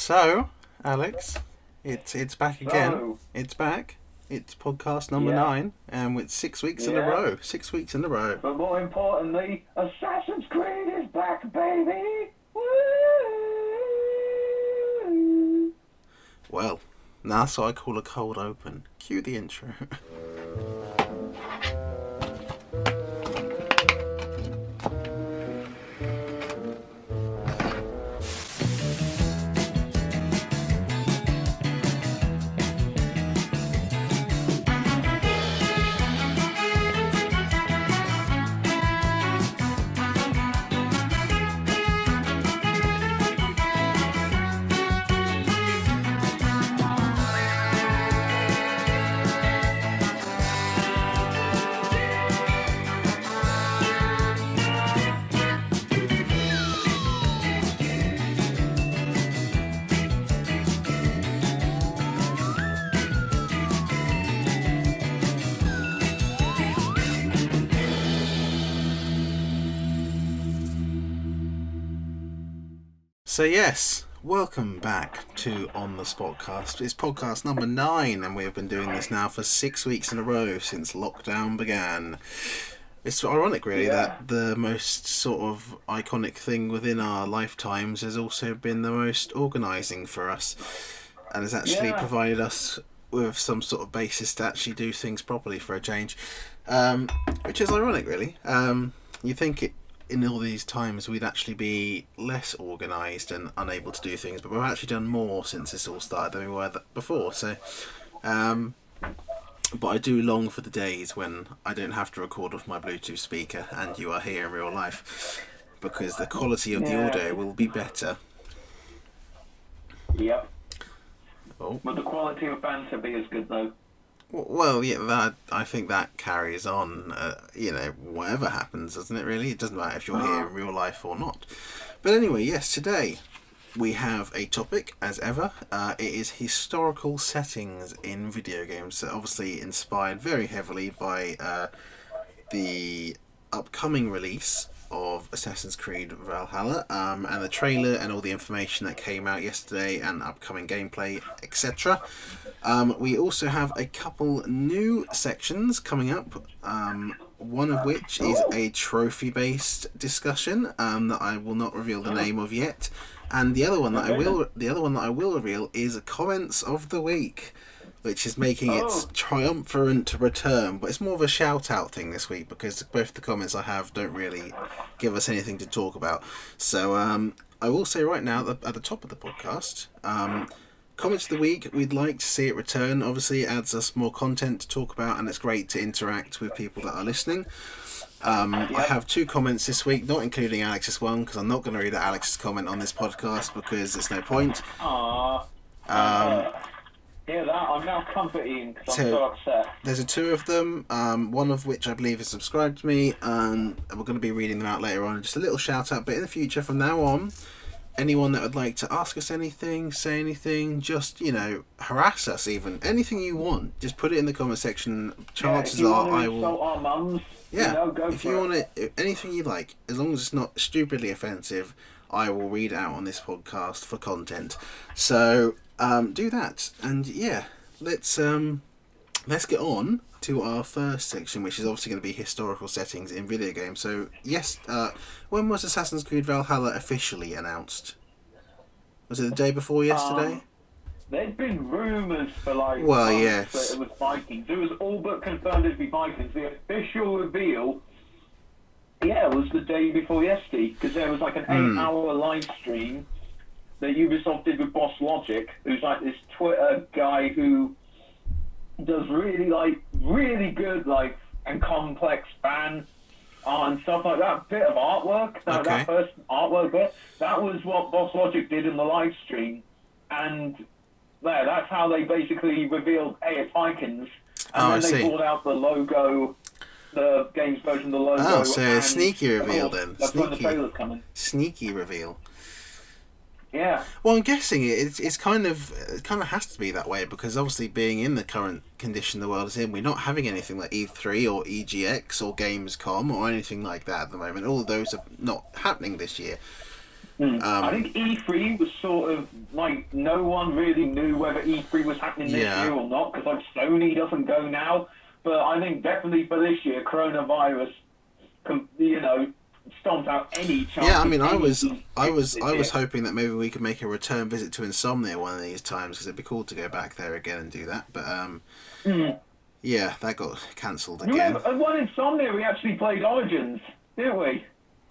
So, Alex, it's back again. So, It's back. It's podcast number yeah, 9, and it's 6 weeks in a yeah. row. 6 weeks in a row. But more importantly, Assassin's Creed is back, baby! Woo! Well, that's what I call a cold open. Cue the intro. So yes, welcome back to On The Spotcast. It's podcast number 9, and we have been doing this now for 6 weeks in a row since lockdown began. It's ironic, really, that the most sort of iconic thing within our lifetimes has also been the most organising for us, and has actually provided us with some sort of basis to actually do things properly for a change, which is ironic, really. You think in all these times we'd actually be less organised and unable to do things, but we've actually done more since this all started than we were before. So, but I do long for the days when I don't have to record off my Bluetooth speaker and you are here in real life, because the quality of the audio will be better. Yep. Oh. Would the quality of banter be as good, though? Well, yeah, I think that carries on, whatever happens, doesn't it, really? It doesn't matter if you're here in real life or not. But anyway, yes, today we have a topic, as ever. It is historical settings in video games. So obviously inspired very heavily by the upcoming release of Assassin's Creed Valhalla, and the trailer and all the information that came out yesterday and upcoming gameplay, etc. We also have a couple new sections coming up, one of which is a trophy-based discussion that I will not reveal the name of yet, and the other one that I will reveal is comments of the week, which is making its triumphant return. But it's more of a shout-out thing this week, because both the comments I have don't really give us anything to talk about. So I will say right now, at the top of the podcast, comments of the week, we'd like to see it return. Obviously, it adds us more content to talk about, and it's great to interact with people that are listening. I have 2 comments this week, not including Alex's one, because I'm not going to read out Alex's comment on this podcast, because there's no point. Yeah, that I'm now comforting because I'm so upset. There's 2 of them, one of which I believe is subscribed to me, and we're going to be reading them out later on. Just a little shout out, but in the future, from now on, anyone that would like to ask us anything, say anything, just, harass us even, anything you want, just put it in the comment section. Chances are I will... insult our mums, go if you want it, anything you like, as long as it's not stupidly offensive, I will read it out on this podcast for content. So do that, and yeah, let's get on to our first section, which is obviously going to be historical settings in video games. So yes, when was Assassin's Creed Valhalla officially announced? Was it the day before yesterday? There'd been rumours for yes, that it was Vikings. It was all but confirmed it'd be Vikings. The official reveal, was the day before yesterday, because there was like an 8-hour live stream that Ubisoft did with Boss Logic, who's like this Twitter guy who does really good and complex fan art and stuff like that. Bit of artwork. That first artwork bit, that was what Boss Logic did in the live stream, and that's how they basically revealed, hey, it's Vikings, and then they pulled out the logo, the game's version of the logo. Oh, so a sneaky reveal then. That's when the trailer's coming. Sneaky reveal. Yeah. Well, I'm guessing it kind of has to be that way, because obviously, being in the current condition the world is in, we're not having anything like E3 or EGX or Gamescom or anything like that at the moment. All of those are not happening this year. I think E3 was sort of like no one really knew whether E3 was happening this year or not, because like Sony doesn't go now. But I think definitely for this year, coronavirus, stomped out any chance. Yeah, I mean, I was hoping that maybe we could make a return visit to Insomnia one of these times, because it'd be cool to go back there again and do that. But yeah, that got cancelled again. At one Insomnia, we actually played Origins, didn't we?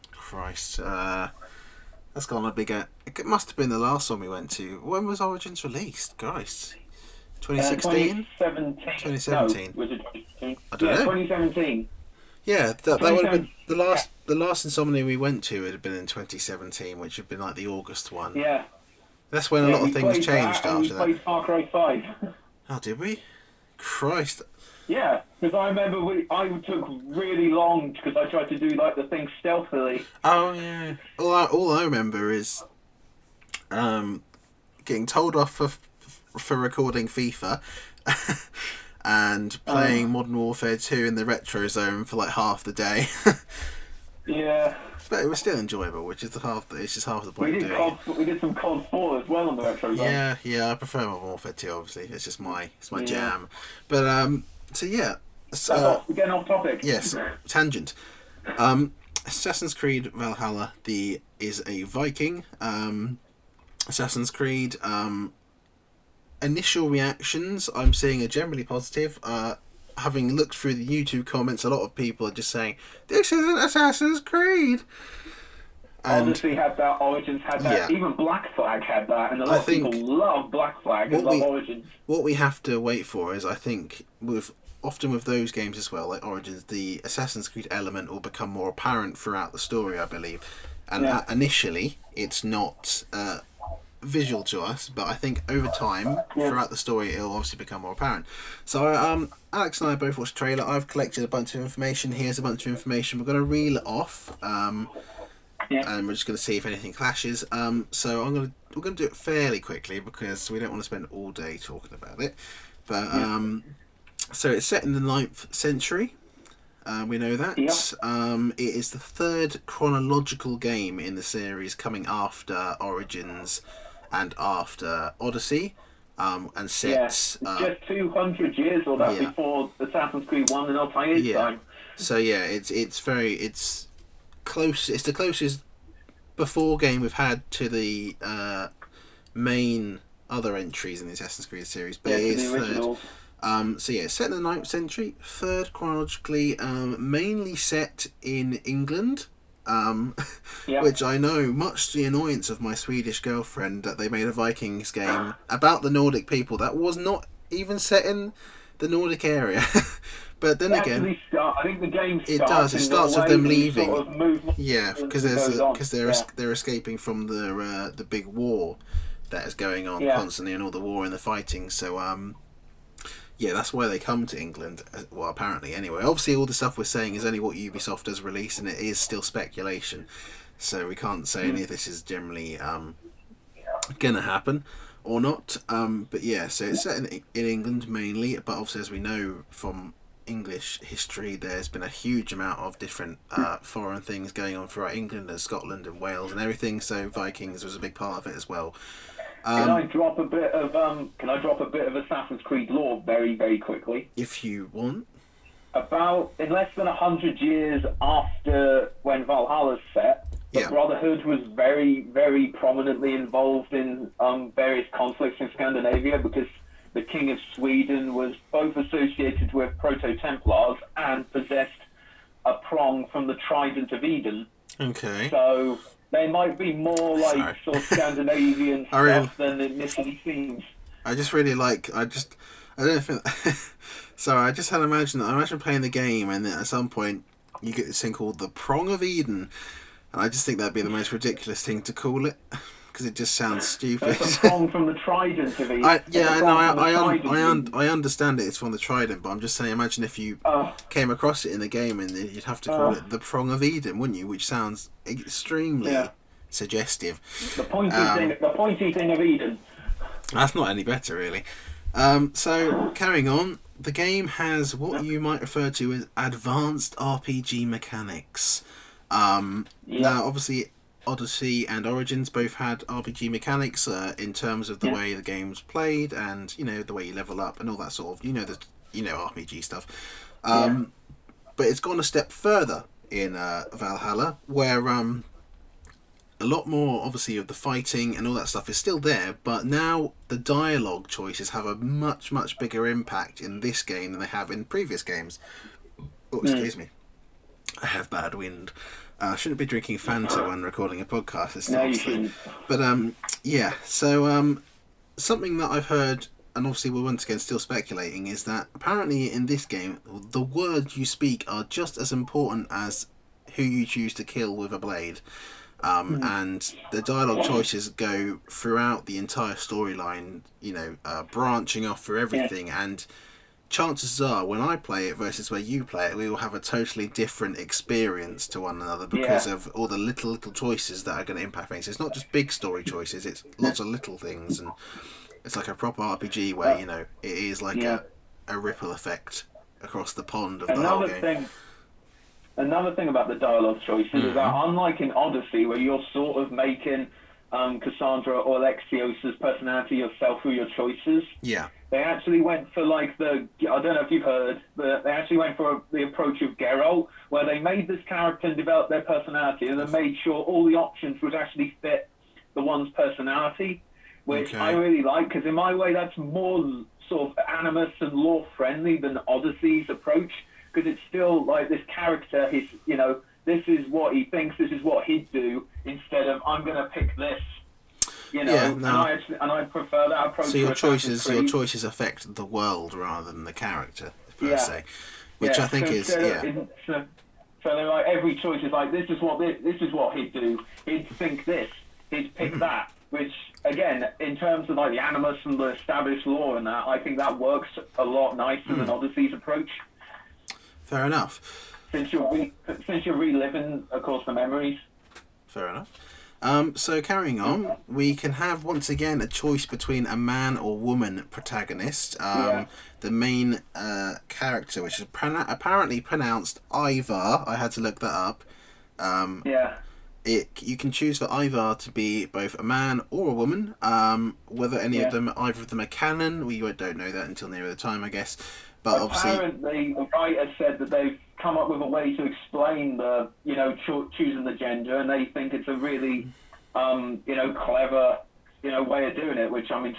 Christ, that's gone a bigger. It must have been the last one we went to. When was Origins released? Christ, 2016? 2017. No, was it 2016? I don't know. 2017. Yeah, that would have been the last Insomnia we went to. Would have been in 2017, which would have been like the August one. Yeah. That's when a lot of things changed after we played Far Cry 5. Oh, did we? Christ. Yeah, because I remember I took really long because I tried to do like the thing stealthily. Oh yeah. All I remember is getting told off for recording FIFA and playing Modern Warfare 2 in the retro zone for like half the day. Yeah. But it was still enjoyable, which is it's just half the point of doing it. We did some COD 4 as well on the retro zone. Yeah, I prefer Modern Warfare 2 obviously. It's just my jam. But so yeah. We're getting off topic. Yes, tangent. Assassin's Creed Valhalla is a Viking. Assassin's Creed. Initial reactions I'm seeing are generally positive. Having looked through the YouTube comments, a lot of people are just saying, "This isn't Assassin's Creed." And Odyssey had that, Origins had that, even Black Flag had that, and a lot of people love Black Flag and love Origins. What we have to wait for is, I think, often with those games as well, like Origins, the Assassin's Creed element will become more apparent throughout the story, I believe. And initially, it's not visual to us, but I think over time, throughout the story, it'll obviously become more apparent. So Alex and I both watched the trailer. I've collected a bunch of information. Here's a bunch of information. We're going to reel it off, and we're just going to see if anything clashes. So we're going to do it fairly quickly because we don't want to spend all day talking about it. But so it's set in the 9th century. We know that. It is the third chronological game in the series, coming after Origins and after Odyssey, and sets just 200 years or that before Assassin's Creed 1 and Altair's time. So it's close. It's the closest before game we've had to the main other entries in the Assassin's Creed series, but it is third. It's set in the 9th century, third chronologically, mainly set in England, which I know, much to the annoyance of my Swedish girlfriend, that they made a Vikings game about the Nordic people that was not even set in the Nordic area. But then again, I think the game starts. It does. It starts with them leaving. Sort of because they're escaping from the big war that is going on constantly, and all the war and the fighting. So that's why they come to England. Well, apparently, anyway. Obviously, all the stuff we're saying is only what Ubisoft has released, and it is still speculation. So we can't say any of this is generally gonna happen or not. But yeah, so it's set in England mainly. But obviously, as we know from English history, there's been a huge amount of different foreign things going on throughout England and Scotland and Wales and everything. So Vikings was a big part of it as well. Can I drop a bit of Assassin's Creed lore very, very quickly? If you want. In less than 100 years after when Valhalla's set, the Brotherhood was very, very prominently involved in various conflicts in Scandinavia, because the King of Sweden was both associated with Proto-Templars and possessed a prong from the Trident of Eden. Okay. So they might be more like sort of Scandinavian stuff than it initially seems. I just really I don't think. So I just had to imagine playing the game, and then at some point you get this thing called the Prong of Eden, and I just think that'd be the most ridiculous thing to call it, because it just sounds stupid. It's a prong from the Trident of Eden. I understand it's from the Trident, but I'm just saying, imagine if you came across it in the game, and you'd have to call it the Prong of Eden, wouldn't you? Which sounds extremely suggestive. The pointy thing of Eden. That's not any better, really. So, carrying on, the game has what you might refer to as advanced RPG mechanics. Now, obviously, Odyssey and Origins both had RPG mechanics in terms of the way the game's played, and the way you level up and all that sort of RPG stuff. But it's gone a step further in Valhalla, where a lot more, obviously, of the fighting and all that stuff is still there, but now the dialogue choices have a much, much bigger impact in this game than they have in previous games. Oh, excuse me. I have bad wind. I shouldn't be drinking Fanta when recording a podcast. No, you shouldn't. But, so something that I've heard, and obviously we're once again still speculating, is that apparently in this game, the words you speak are just as important as who you choose to kill with a blade. And the dialogue choices go throughout the entire storyline, branching off through everything. And chances are, when I play it versus where you play it, we will have a totally different experience to one another because of all the little choices that are going to impact things. It's not just big story choices; it's lots of little things, and it's like a proper RPG where it is like a ripple effect across the pond of the whole game. Another thing about the dialogue choices is that, unlike in Odyssey, where you're sort of making Cassandra or Alexios' personality yourself through your choices, they actually went for I don't know if you've heard, but they actually went for the approach of Geralt, where they made this character and developed their personality, and then made sure all the options would actually fit the one's personality, which I really like, because in my way that's more sort of animus and lore friendly than Odyssey's approach. Because it's still like this character, this is what he thinks, this is what he'd do, instead of I'm going to pick this, and I prefer that approach. So your choices affect the world rather than the character per se, which I think is So they're like, every choice is like, this is what he'd do. He'd think this, he'd pick that. Which again, in terms of like the animus and the established lore and that, I think that works a lot nicer than Odyssey's approach. Fair enough. Since you're reliving, of course, the memories. Fair enough. So carrying on, we can have once again a choice between a man or woman protagonist. The main character, which is apparently pronounced Ivar. I had to look that up. You can choose for Ivar to be both a man or a woman. Whether either of them are canon, we don't know that until nearer the time, I guess. But apparently, the writer said that they've come up with a way to explain the, choosing the gender, and they think it's a really, clever, way of doing it, which I'm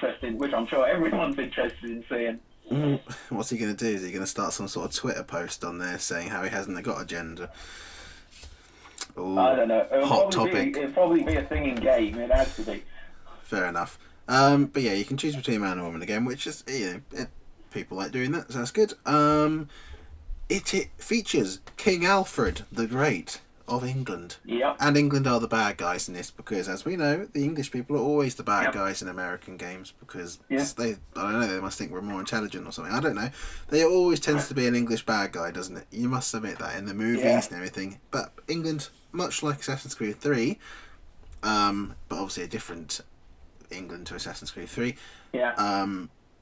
sure everyone's interested in seeing. What's he going to do? Is he going to start some sort of Twitter post on there saying how he hasn't got a gender? Ooh, I don't know. Hot topic. It'll probably be a thing in game. It has to be. Fair enough. But yeah, you can choose between man and woman again, which is people like doing that, so that's good. It features King Alfred the Great of England. Yep. And England are the bad guys in this because, as we know, the English people are always the bad guys in American games because they must think we're more intelligent or something. I don't know. There always tends to be an English bad guy, doesn't it? You must admit that in the movies and everything. But England, much like Assassin's Creed 3, but obviously a different England to Assassin's Creed 3.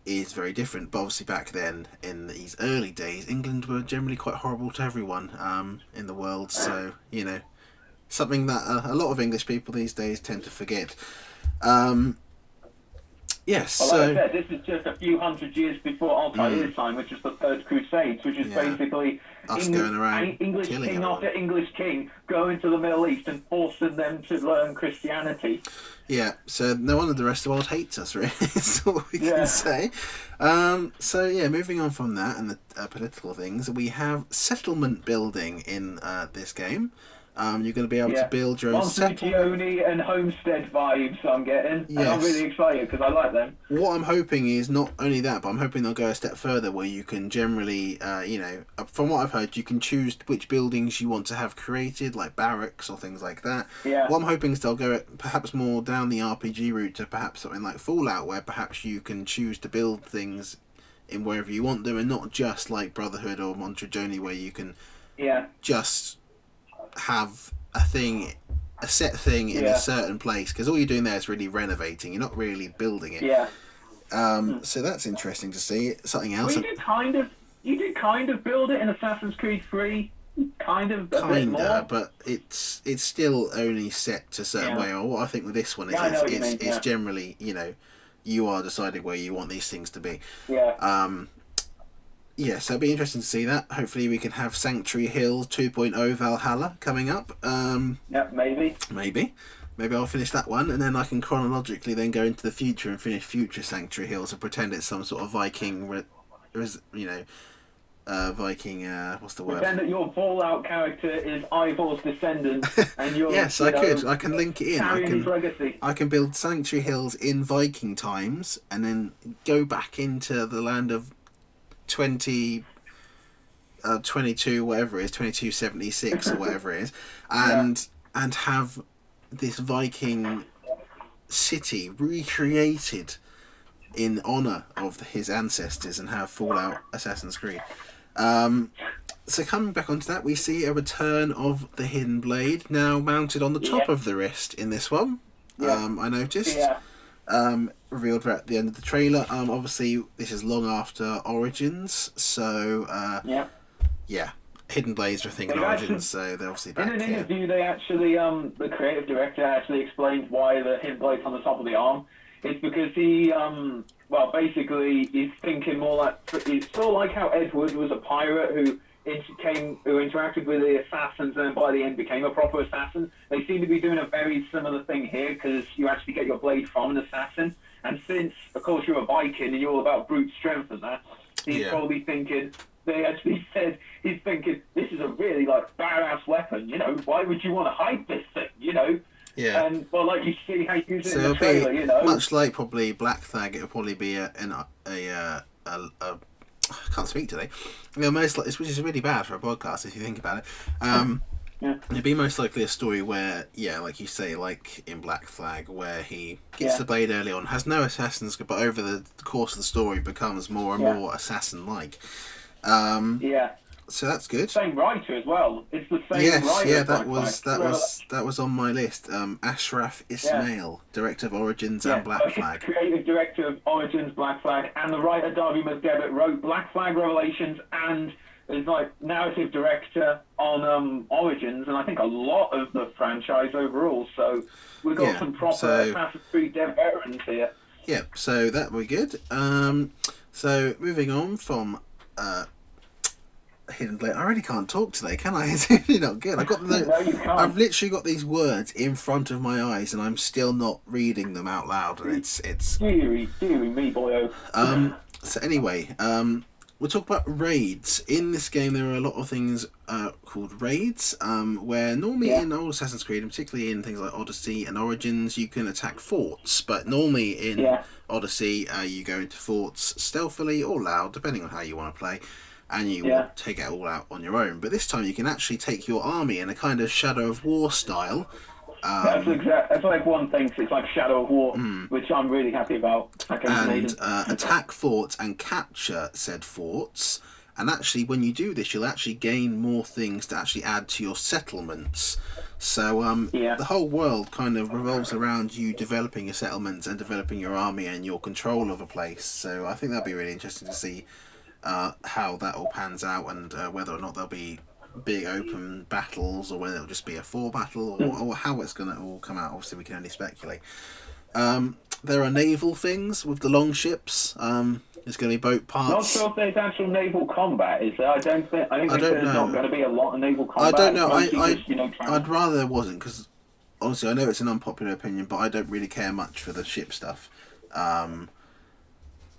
Is very different, but obviously back then in these early days England were generally quite horrible to everyone in the world, so something that a lot of English people these days tend to forget. Like I said, this is just a few hundred years before Altair's time, which is the Third Crusades, which is basically us going around English killing king everyone. after English king going to the Middle East and forcing them to learn Christianity. Yeah, so no wonder the rest of the world hates us, really, is all we can say. Moving on from that and the political things, we have settlement building in this game. You're going to be able to build your own settlement. and Homestead vibes I'm getting. Yes. And I'm really excited because I like them. What I'm hoping is not only that, but I'm hoping they'll go a step further where you can generally, from what I've heard, you can choose which buildings you want to have created, like barracks or things like that. Yeah. What I'm hoping is they'll go perhaps more down the RPG route to perhaps something like Fallout, where perhaps you can choose to build things in wherever you want them, and not just like Brotherhood or Montrejoni, where you can just have a set thing in a certain place, because all you're doing there is really renovating. You're not really building it. So that's interesting to see. Something else. Well, you did kind of build it in Assassin's Creed 3. kind of a bit more. But it's still only set to a certain way. Or what I think with this one is Yeah, I know what you mean, it's generally, you are deciding where you want these things to be. Yeah. Yeah, so it'll be interesting to see that. Hopefully we can have Sanctuary Hills 2.0 Valhalla coming up. Yeah, maybe. Maybe I'll finish that one, and then I can chronologically then go into the future and finish future Sanctuary Hills and pretend it's some sort of Viking, Viking. What's the word? Pretend that your Fallout character is Ivor's descendant, and you're yes, I could. I can link it in. His legacy. I can build Sanctuary Hills in Viking times, and then go back into the land of 22, whatever it is, 2276 or whatever it is, and have this Viking city recreated in honor of his ancestors, and have Fallout Assassin's Creed. So coming back onto that, we see a return of the Hidden Blade, now mounted on the top of the wrist in this one. I noticed. Revealed at the end of the trailer. Obviously, this is long after Origins, so Hidden Blades were a thing in Origins, so they're obviously back here. In an here. interview, they actually, the creative director actually explained why the Hidden Blade's on the top of the arm. It's because he, basically, he's thinking more like, it's sort of like how Edward was a pirate who interacted with the assassins and by the end became a proper assassin. They seem to be doing a very similar thing here, because you actually get your blade from an assassin. And since, of course, you're a Viking and you're all about brute strength and that, he's probably thinking, they actually said, he's thinking, this is a really, badass weapon, why would you want to hide this thing, Yeah. And, like you see how you use it So in the trailer, much like probably Black Flag, it'll probably be a I can't speak today. Most which is really bad for a podcast if you think about it. It'd be most likely a story where, like you say, like in Black Flag, where he gets the blade early on, has no assassins, but over the course of the story becomes more and more assassin-like. So that's good. Same writer as well. It's the same writer. Yeah, that was on my list. Ashraf Ismail, director of Origins and Black Flag. Creative director of Origins, Black Flag, and the writer Darby McDevitt wrote Black Flag Revelations and is narrative director on Origins, and I think a lot of the franchise overall. So we've got some proper Assassin's Creed dev veterans here. Yeah, so that would be good. So moving on from Hidden Blade. I really can't talk today, can I? It's really not good. I've literally got these words in front of my eyes, and I'm still not reading them out loud, and it's. Deary me, boyo. So anyway, we'll talk about raids. In this game, there are a lot of things called raids, where normally in old Assassin's Creed, and particularly in things like Odyssey and Origins, you can attack forts. But normally in Odyssey, you go into forts stealthily or loud, depending on how you want to play, and you will take it all out on your own. But this time, you can actually take your army in a kind of Shadow of War style. That's like one thing. So it's like Shadow of War, which I'm really happy about. And attack forts and capture said forts. And actually, when you do this, you'll actually gain more things to actually add to your settlements. So the whole world kind of revolves around you developing your settlements and developing your army and your control of a place. So I think that'll be really interesting to see how that all pans out, and whether or not there'll be big open battles, or whether it'll just be a 4 battle, or how it's going to all come out. Obviously, we can only speculate. There are naval things with the long ships. There's going to be boat parts. Not sure if there's actual naval combat, is there? I think there's not going to be a lot of naval combat. I don't know. I'd rather there wasn't, because honestly, I know it's an unpopular opinion, but I don't really care much for the ship stuff.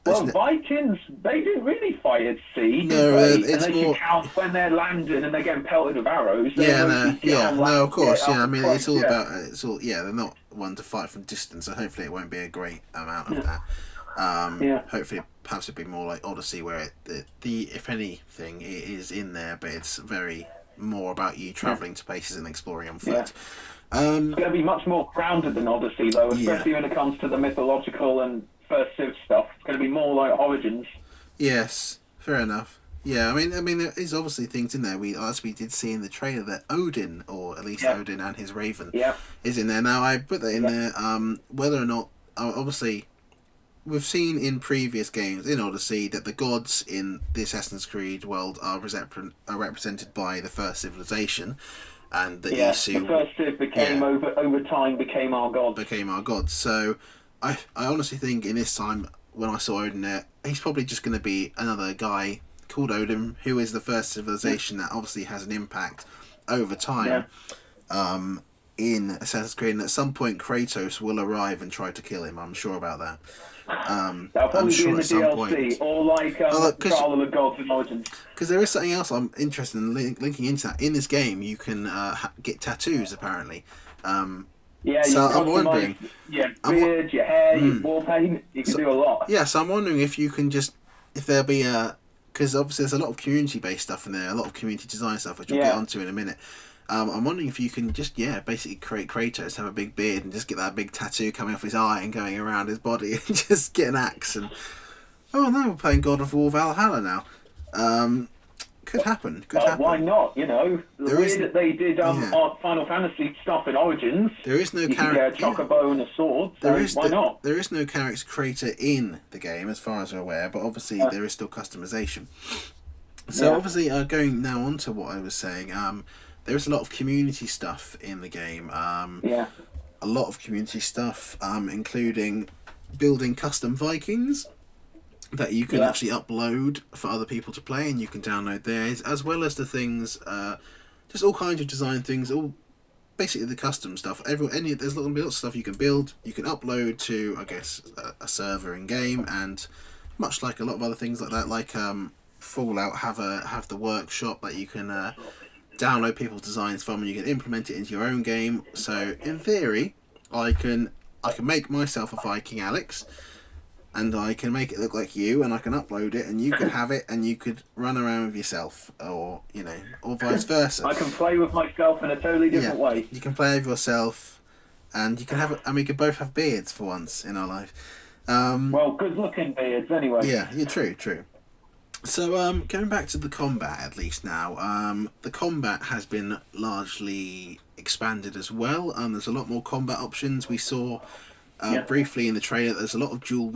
Vikings, they didn't really fight at sea. No, it's more. You count when they're landing and they're getting pelted with arrows. Of course. I mean, it's all about. They're not one to fight from distance, so hopefully it won't be a great amount of that. Hopefully, perhaps it'd be more like Odyssey, where if anything, it is in there, but it's very more about you travelling to places and exploring on foot. It's going to be much more grounded than Odyssey, though, especially when it comes to the mythological and First Civ stuff. It's going to be more like Origins. Yes, fair enough. Yeah, I mean, there is obviously things in there. As we did see in the trailer, that Odin, or at least Odin and his Raven, is in there. Now, I put that in there. Whether or not, obviously, we've seen in previous games in Odyssey that the gods in the Assassin's Creed world are represented by the first civilization, and the Isu the first civ became over time became our gods. So I honestly think in this time when I saw Odin there, he's probably just going to be another guy called Odin who is the first civilization that obviously has an impact over time. In Assassin's Creed, and at some point Kratos will arrive and try to kill him. I'm sure about that. That'll probably be in the DLC, or like Trial of the Gods in Origins. Because there is something else I'm interested in linking into that. In this game, you can get tattoos, apparently. So I'm wondering... your beard, your hair, your war paint, you can do a lot. Yeah, so I'm wondering if you can just... If there'll be a... Because obviously there's a lot of community-based stuff in there, a lot of community design stuff, which we'll get onto in a minute. I'm wondering if you can just, basically create Kratos, have a big beard, and just get that big tattoo coming off his eye and going around his body, and just get an axe. And oh no, we're playing God of War Valhalla now. Could happen. Why not? You know, the way that they did our Final Fantasy stuff in Origins. There is no character. You can get a chocobo and a sword. So why not? There is no character creator in the game, as far as we're aware, but obviously there is still customization. So obviously, going now on to what I was saying. There's a lot of community stuff in the game. A lot of community stuff, including building custom Vikings that you can actually upload for other people to play, and you can download theirs, as well as the things, just all kinds of design things, all basically the custom stuff. There's lots of stuff you can build, you can upload to, I guess, a server in game, and much like a lot of other things like that, like Fallout have the workshop that you can download people's designs from, and you can implement it into your own game. So in theory, I can make myself a Viking, Alex, and I can make it look like you, and I can upload it, and you can have it, and you could run around with yourself, or or vice versa. I can play with myself in a totally different way. You can play with yourself, and you can and we could both have beards for once in our life. Well, good-looking beards anyway. Yeah, true. So, going back to the combat, at least now, the combat has been largely expanded as well. There's a lot more combat options. We saw briefly in the trailer, there's a lot of dual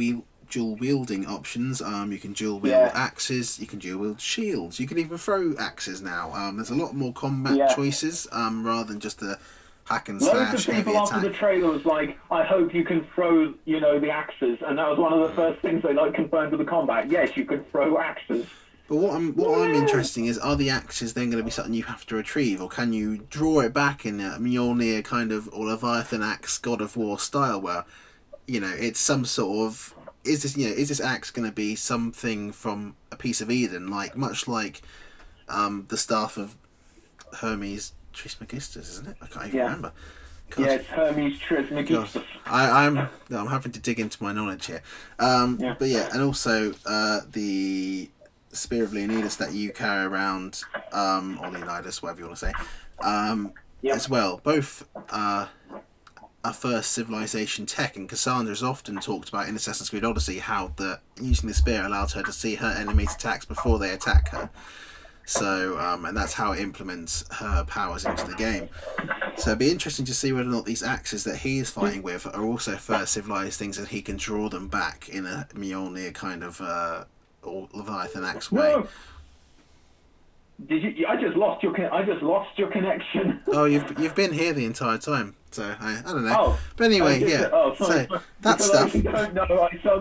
wielding options. You can dual wield axes, you can dual wield shields, you can even throw axes now. There's a lot more combat choices rather than just the hack and slash. Loads of people after the trailer was like, I hope you can throw, the axes, and that was one of the first things they confirmed with the combat. Yes, you can throw axes. But what I'm interested in is, are the axes then going to be something you have to retrieve, or can you draw it back in a Mjolnir kind of, or Leviathan axe God of War style, where it's some sort of, is this axe going to be something from a piece of Eden, much like the staff of Hermes Trismegistus, isn't it? I can't even remember. God. Yeah, it's Hermes Trismegistus. I'm having to dig into my knowledge here. But and also the Spear of Leonidas that you carry around, or Leonidas, whatever you want to say, as well. Both are first civilization tech, and Cassandra's often talked about in Assassin's Creed Odyssey how using the spear allows her to see her enemies' attacks before they attack her. So, and that's how it implements her powers into the game. So it'd be interesting to see whether or not these axes that he is fighting with are also first civilized things, and he can draw them back in a Mjolnir kind of or Leviathan axe way. No. Did you? I just lost your connection. Oh, you've been here the entire time, so I don't know. Oh, but anyway, sorry. So that stuff.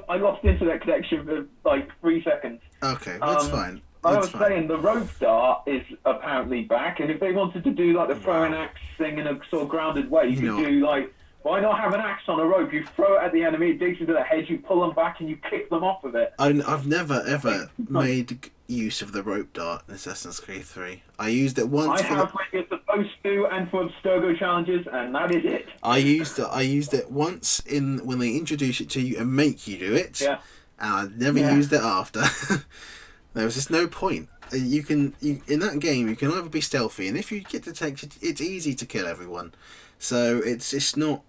I lost internet connection for 3 seconds. Okay, that's fine. I was saying the rope dart is apparently back, and if they wanted to do the throwing axe thing in a sort of grounded way, you could do why not have an axe on a rope? You throw it at the enemy, it digs into the head, you pull them back, and you kick them off with it. I've never ever made use of the rope dart in Assassin's Creed 3. I used it once. I have when you're supposed to, and for Abstergo challenges, and that is it. I used it once when they introduce it to you and make you do it. Yeah. And I've never used it after. There was just no point. In that game, you can either be stealthy, and if you get detected, it's easy to kill everyone. So it's just not.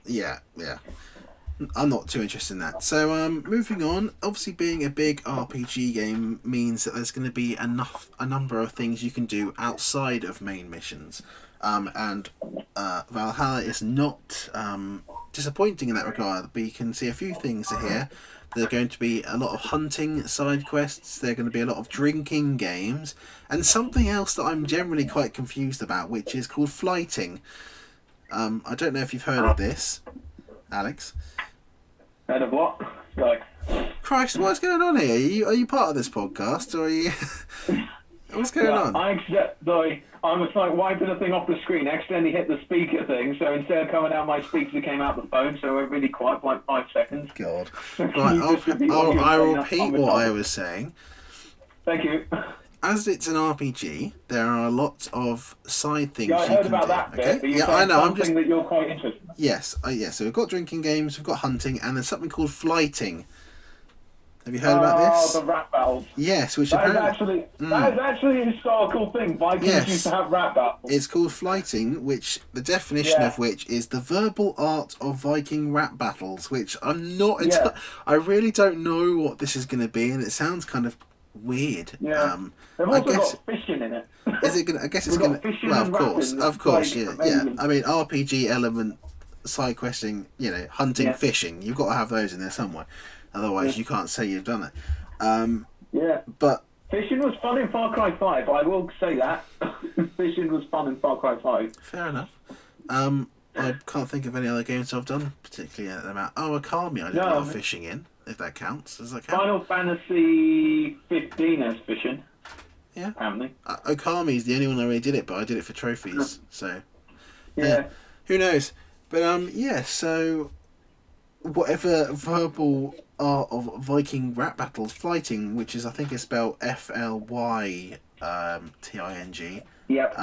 Yeah. I'm not too interested in that. So moving on. Obviously, being a big RPG game means that there's going to be a number of things you can do outside of main missions. and Valhalla is not disappointing in that regard. But you can see a few things here. There are going to be a lot of hunting side quests. There are going to be a lot of drinking games, and something else that I'm generally quite confused about, which is called flighting. I don't know if you've heard of this, Alex. Heard of what? Like, Christ, what's going on here? Are you part of this podcast, or are you? What's going on? I was like wiping the thing off the screen, accidentally hit the speaker thing, so instead of coming out my speakers, it came out the phone, so we're really quiet for like 5 seconds. God. Right, I'll repeat what I was saying. Thank you. As it's an RPG, there are a lot of side things Yeah, I you heard can about do. that Okay? bit, but you Yeah, I know. something that you're quite interested in. Yes, yes. So we've got drinking games, we've got hunting, and there's something called flighting. Have you heard about this? Oh, the rap battles. Yes, which That is apparently actually a historical thing. Vikings used to have rap battles. it's called flighting, which the definition of which is the verbal art of Viking rap battles. Which I'm not. I really don't know what this is going to be, and it sounds kind of weird. Yeah. They've also got fishing in it. Is it gonna? I guess it's gonna. Well, of course, yeah. I mean, RPG element, side questing, hunting, fishing. You've got to have those in there somewhere. Otherwise, you can't say you've done it. But fishing was fun in Far Cry 5. I will say that. Fishing was fun in Far Cry 5. Fair enough. I can't think of any other games I've done particularly about. Oh, Akami, I did a lot of fishing in. If that counts, does that count? Final Fantasy 15 has fishing. Yeah. Apparently. Okami is the only one I really did it, but I did it for trophies. So. Yeah. Who knows? But so whatever verbal art of Viking rap battles, flighting, which is I think is spelled FLYTING. Yep.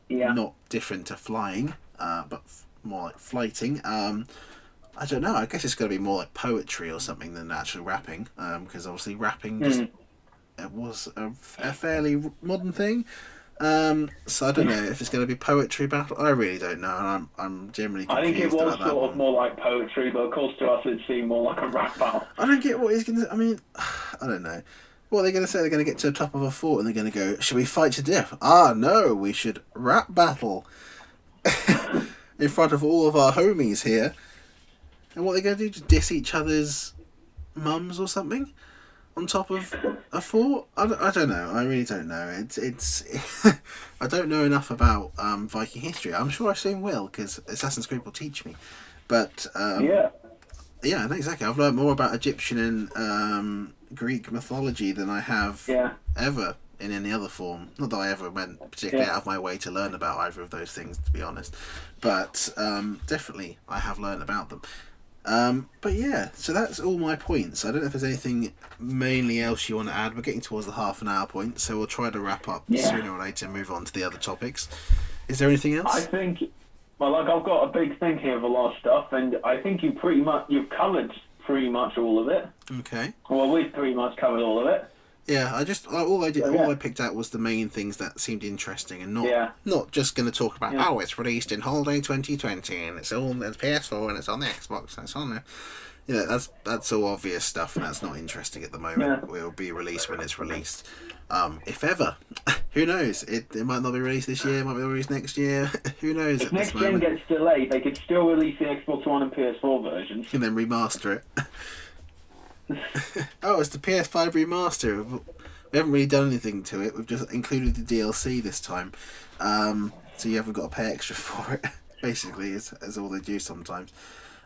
Not different to flying, but more like flighting. I don't know. I guess it's going to be more like poetry or something than actually rapping, because obviously rapping it was a fairly modern thing. So I don't know if it's going to be poetry battle. I really don't know, and I'm generally confused. I think it was about sort of more like poetry, but of course to us it seemed more like a rap battle. I don't get what he's going to... I mean, I don't know. What are they going to say? They're going to get to the top of a fort and they're going to go, should we fight to death? Ah, no, we should rap battle. In front of all of our homies here. And what are they going to do? Just diss each other's mums or something? On top of a fort? I don't know. I really don't know. It's I don't know enough about Viking history. I'm sure I soon will, because Assassin's Creed will teach me. But yeah, no, exactly. I've learned more about Egyptian and Greek mythology than I have ever in any other form. Not that I ever went particularly out of my way to learn about either of those things, to be honest. But definitely I have learned about them. But yeah, so that's all my points. I don't know if there's anything mainly else you want to add. We're getting towards the half an hour point, so we'll try to wrap up sooner or later and move on to the other topics. Is there anything else? I think, I've got a big thing here of a lot of stuff, and I think you've covered pretty much all of it. Okay. Well, we've pretty much covered all of it. Yeah, all I picked out was the main things that seemed interesting, and not just going to talk about it's released in Holiday 2020 and it's on the PS4 and it's on the Xbox and it's on there. That's all obvious stuff, and that's not interesting at the moment. It will be released when it's released, if ever. Who knows? It might not be released this year. It might be released next year. Who knows? If next gen gets delayed, they could still release the Xbox One and PS4 versions and then remaster it. Oh, it's the PS5 remaster. We haven't really done anything to it. We've just included the DLC this time, so you haven't got to pay extra for it. Basically, is all they do sometimes.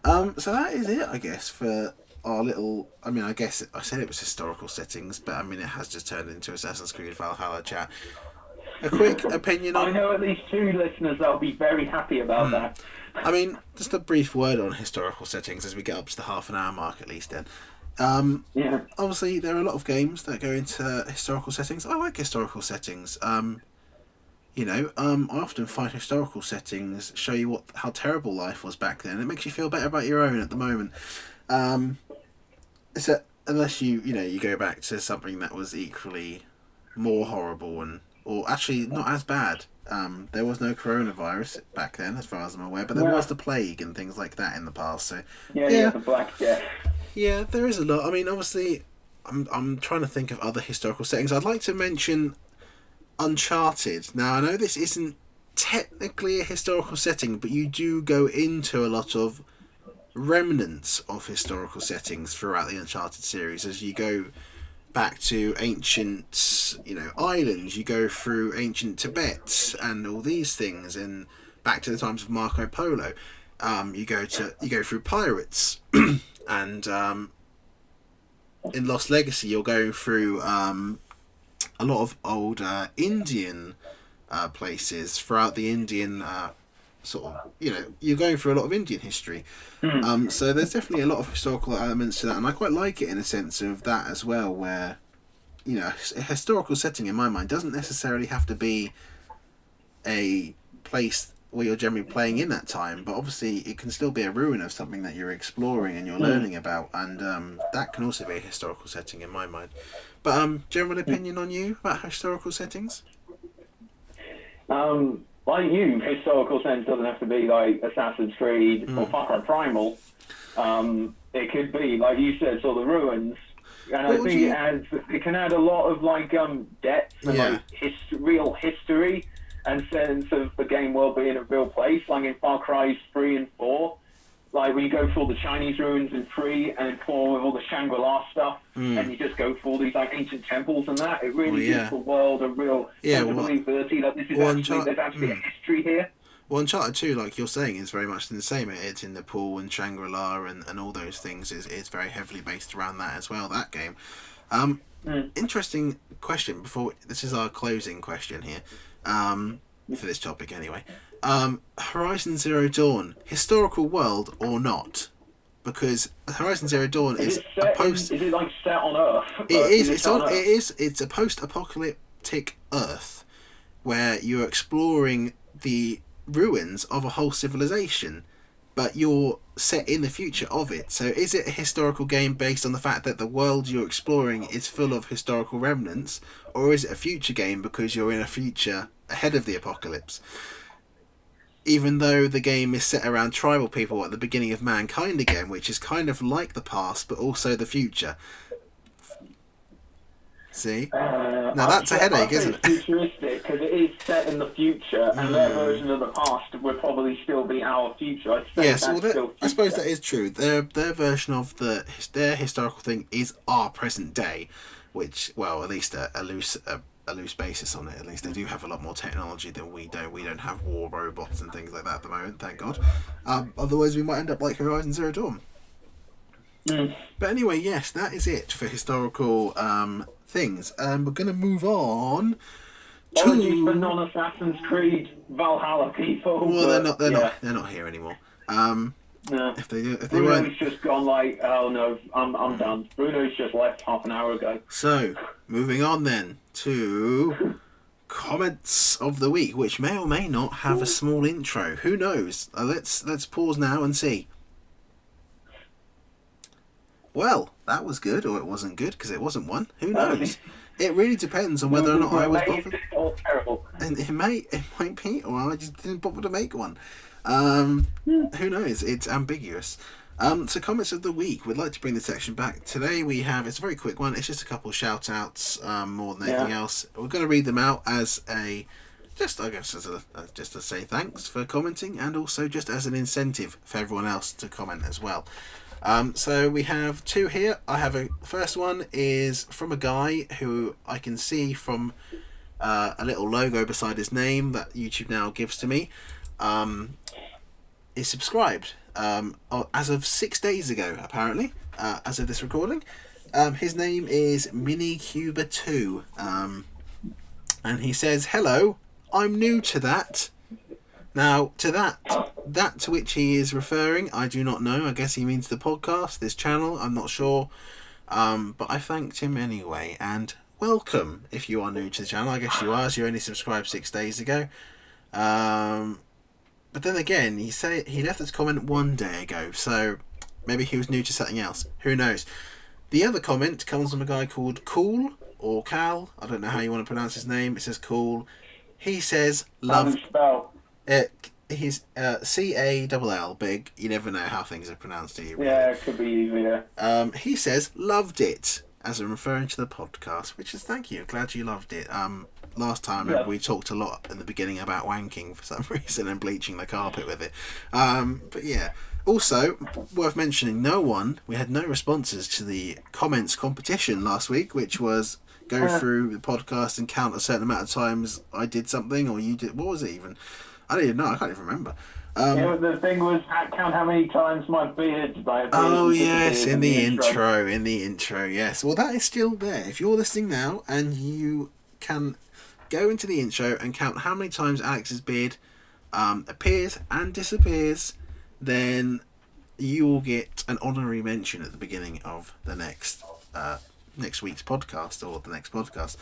So that is it, I guess, for our little... I mean, I guess I said it was historical settings, but I mean, it has just turned into Assassin's Creed Valhalla chat. A quick opinion on... I know at least 2 listeners that will be very happy about that. I mean, just a brief word on historical settings as we get up to the half an hour mark at least then. Obviously, there are a lot of games that go into historical settings. I like historical settings. I often find historical settings show you how terrible life was back then. It makes you feel better about your own at the moment. Unless you go back to something that was equally more horrible or actually not as bad. There was no coronavirus back then, as far as I'm aware, but there was the plague and things like that in the past. So the Black Death. Yeah, there is a lot. I mean, obviously, I'm trying to think of other historical settings. I'd like to mention Uncharted. Now, I know this isn't technically a historical setting, but you do go into a lot of remnants of historical settings throughout the Uncharted series as you go back to ancient, islands. You go through ancient Tibet and all these things, and back to the times of Marco Polo. You go through pirates, and in Lost Legacy, you're going through a lot of old Indian places throughout the Indian you're going through a lot of Indian history. So there's definitely a lot of historical elements to that, and I quite like it in a sense of that as well, where a historical setting in my mind doesn't necessarily have to be a place where you're generally playing in that time, but obviously it can still be a ruin of something that you're exploring and you're learning about, and that can also be a historical setting in my mind. But general opinion on you about historical settings? Like you, historical sense doesn't have to be like Assassin's Creed or Far Cry Primal. It could be, like you said, sort of ruins. And I think it can add a lot of depth and real history and sense of the game world being a real place. Like in Far Cry 3 and 4, like when you go for all the Chinese ruins in 3 and in 4 with all the Shangri-La stuff, and you just go for all these ancient temples and that, it really gives the world a real sense of believability that there's actually a history here. Well, Uncharted 2, like you're saying, is very much the same. It's in Nepal and Shangri-La and all those things is very heavily based around that as well, that game. Interesting question before... This is our closing question here, for this topic anyway. Horizon Zero Dawn, historical world or not? Because Horizon Zero Dawn is a post... Is it like set on Earth? It's a post-apocalyptic Earth where you're exploring the ruins of a whole civilization, but you're set in the future of it. So is it a historical game based on the fact that the world you're exploring is full of historical remnants, or is it a future game because you're in a future ahead of the apocalypse? Even though the game is set around tribal people at the beginning of Mankind again, which is kind of like the past but also the future. See? Now that's a headache, isn't it? It's futuristic because it is set in the future, and their version of the past would probably still be our future. I suppose that is true. Their version of their historical thing is our present day, which, well, at least a loose basis on it. At least they do have a lot more technology than we do. We don't have war robots and things like that at the moment, thank God. Otherwise, we might end up like Horizon Zero Dawn. But anyway, yes, that is it for historical things. We're going to move on to... Apologies for non-Assassin's Creed Valhalla people. Well, they're not here anymore. No. If they Bruno's weren't... just gone like, oh no, I'm done. Bruno's just left half an hour ago. So, moving on then to comments of the week, which may or may not have a small intro. Who knows? Let's pause now and see. Well, that was good, or it wasn't good, because it wasn't one. Who knows? It really depends on whether or not I was bothered. Or terrible. And it might be, or I just didn't bother to make one. Who knows? It's ambiguous. So comments of the week. We'd like to bring the section back. Today we have, it's a very quick one. It's just a couple of shout outs, more than anything else. We're going to read them out as just to say thanks for commenting, and also just as an incentive for everyone else to comment as well. So we have two here. First one is from a guy who I can see from a little logo beside his name that YouTube now gives to me. Is subscribed as of 6 days ago, apparently, as of this recording. His name is MiniCuba2, and he says, "Hello, I'm new to that." Now, to that to which he is referring, I do not know. I guess he means the podcast, this channel, I'm not sure. But I thanked him anyway, and welcome if you are new to the channel. I guess you are, as you only subscribed 6 days ago. But then again, he left this comment 1 day ago, so maybe he was new to something else. Who knows? The other comment comes from a guy called Cool, or Cal. I don't know how you want to pronounce his name. It says Cool. He says, love... He's C-A-L-L, big. You never know how things are pronounced, do you? Really? Yeah, it could be easier. He says, loved it, as I'm referring to the podcast, which is thank you. Glad you loved it. last time, I remember we talked a lot in the beginning about wanking for some reason and bleaching the carpet with it. But yeah. Also, worth mentioning, we had no responses to the comments competition last week, which was go through the podcast and count a certain amount of times I did something or you did. What was it even? I don't even know. I can't even remember. The thing was count how many times my beard. Oh yes, in the intro. Yes. Well, that is still there. If you're listening now and you can go into the intro and count how many times Alex's beard appears and disappears, then you will get an honorary mention at the beginning of the next week's podcast or the next podcast.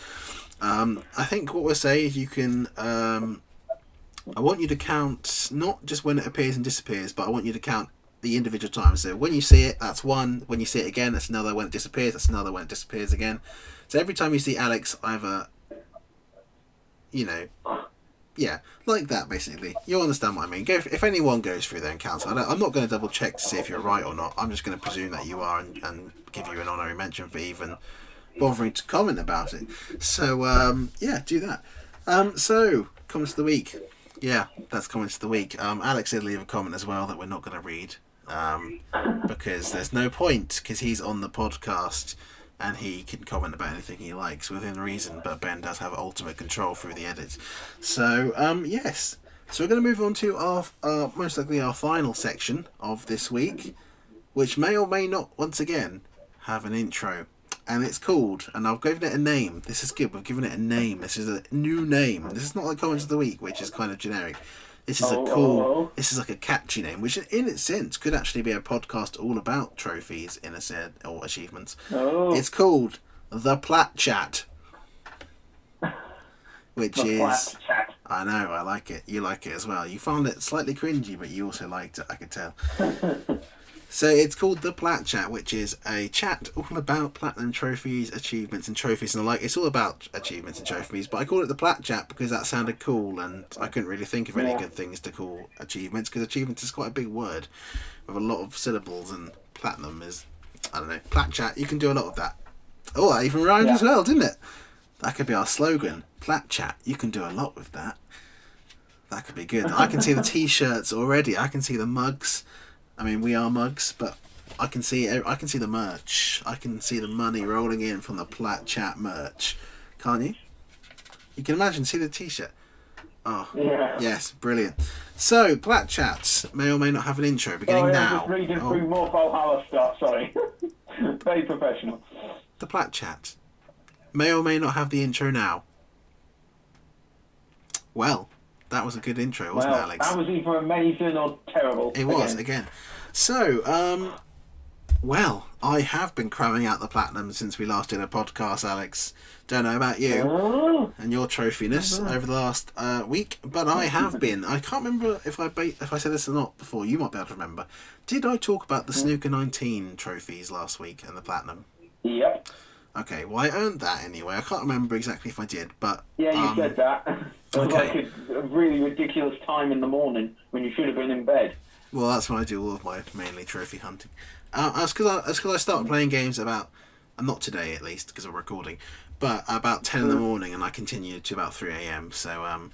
I think what we'll say is you can. I want you to count not just when it appears and disappears, but I want you to count the individual times. So when you see it, that's one. When you see it again, that's another. When it disappears, that's another. When it disappears again. So every time you see Alex, either, yeah, like that basically. You'll understand what I mean. If anyone goes through there and counts, I'm not going to double check to see if you're right or not. I'm just going to presume that you are and give you an honorary mention for even bothering to comment about it. So yeah, do that. So comments of the week. Yeah, that's comments of the week. Alex did leave a comment as well that we're not going to read because there's no point, because he's on the podcast and he can comment about anything he likes within reason, but Ben does have ultimate control through the edit. So yes, so we're going to move on to our most likely our final section of this week, which may or may not once again have an intro. And it's called, and I've given it a name. This is good. We've given it a name. This is a new name. This is not like Comments of the Week, which is kind of generic. This is this is like a catchy name, which in its sense could actually be a podcast all about trophies in a sense, or achievements. It's called The Plat Chat. Which is... Plat Chat. I know, I like it. You like it as well. You found it slightly cringy, but you also liked it, I could tell. So it's called The Plat Chat, which is a chat all about platinum trophies, achievements and trophies and the like. It's all about achievements and trophies, but I call it The Plat Chat because that sounded cool and I couldn't really think of any good things to call achievements, because achievements is quite a big word with a lot of syllables, and platinum is, I don't know, Plat Chat, you can do a lot of that. Oh, that even rhymed as well, didn't it? That could be our slogan, Plat Chat, you can do a lot with that. That could be good. I can see the t-shirts already, I can see the mugs. I mean, we are mugs, but I can see the merch. I can see the money rolling in from the Plat Chat merch. Can't you? You can imagine, see the t-shirt. Oh, yeah. Yes, brilliant. So, Plat Chats may or may not have an intro beginning now. I'm just reading through more Valhalla stuff, sorry. Very professional. The Plat Chat may or may not have the intro now. Well, that was a good intro, wasn't it, Alex? That was either amazing or terrible. It was, again. So, well, I have been cramming out the platinum since we last did a podcast, Alex. Don't know about you and your trophiness over the last week, but I have been. I can't remember if I said this or not before. You might be able to remember. Did I talk about the Snooker 19 trophies last week and the platinum? Yep. Okay, well, I earned that anyway. I can't remember exactly if I did, but... Yeah, you said that. It was like a really ridiculous time in the morning when you should have been in bed. Well, that's when I do all of my mainly trophy hunting. That's because I started playing games about... not today, at least, because we're recording, but about 10 in the morning, and I continued to about 3 a.m. So,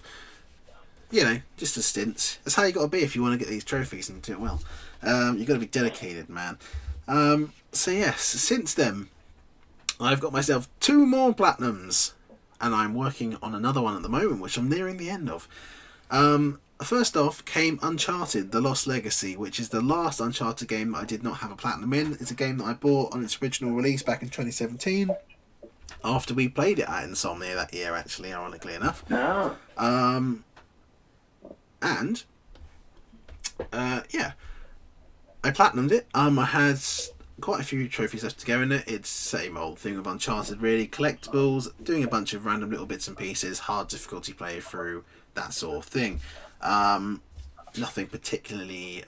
just a stint. That's how you got to be if you want to get these trophies and do it well. You've got to be dedicated, man. So, yes, since then... I've got myself 2 more platinums, and I'm working on another one at the moment, which I'm nearing the end of. First off came Uncharted, The Lost Legacy, which is the last Uncharted game that I did not have a platinum in. It's a game that I bought on its original release back in 2017, after we played it at Insomnia that year, actually, ironically enough. I platinumed it. I had... quite a few trophies left to go in it. It's same old thing with Uncharted, really. Collectibles, doing a bunch of random little bits and pieces, hard difficulty playthrough, that sort of thing. Nothing particularly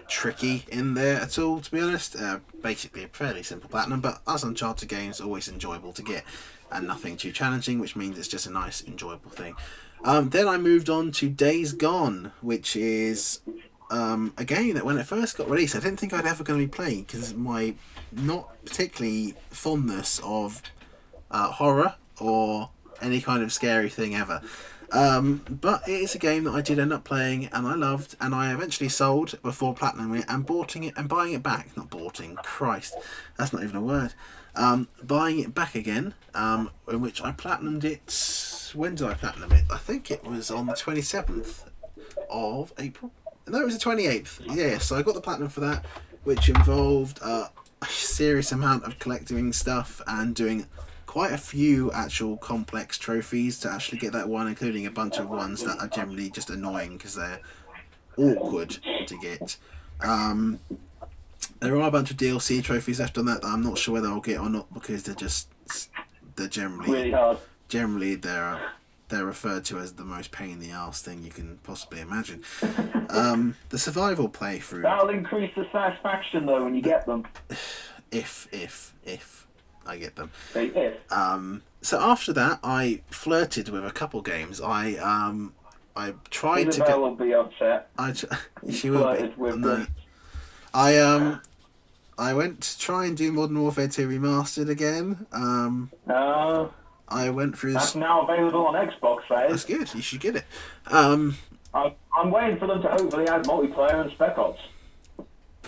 tricky in there at all, to be honest. Basically a fairly simple platinum, but as Uncharted games, always enjoyable to get, and nothing too challenging, which means it's just a nice, enjoyable thing. Then I moved on to Days Gone, which is... a game that when it first got released I didn't think I'd ever going to be playing, because my not particularly fondness of horror or any kind of scary thing ever. But it is a game that I did end up playing and I loved, and I eventually sold before platinuming it and buying it back. Not boughting, Christ, that's not even a word. Buying it back again, in which I platinumed it. When did I platinum it? I think it was on the 27th of April. No, it was the 28th. Yeah, so I got the platinum for that, which involved a serious amount of collecting stuff and doing quite a few actual complex trophies to actually get that one, including a bunch of ones that are generally just annoying because they're awkward to get. There are a bunch of DLC trophies left on that I'm not sure whether I'll get or not, because they're generally Really hard. Generally they're referred to as the most pain in the arse thing you can possibly imagine. The survival playthrough. That'll increase the satisfaction though when you get them. If I get them. If. So after that, I flirted with a couple games. I tried to Isabel will be upset. She will be. No. I went to try and do Modern Warfare 2 Remastered again. I went through. That's now available on Xbox, right? That's good. You should get it. I'm waiting for them to hopefully add multiplayer and Spec Ops.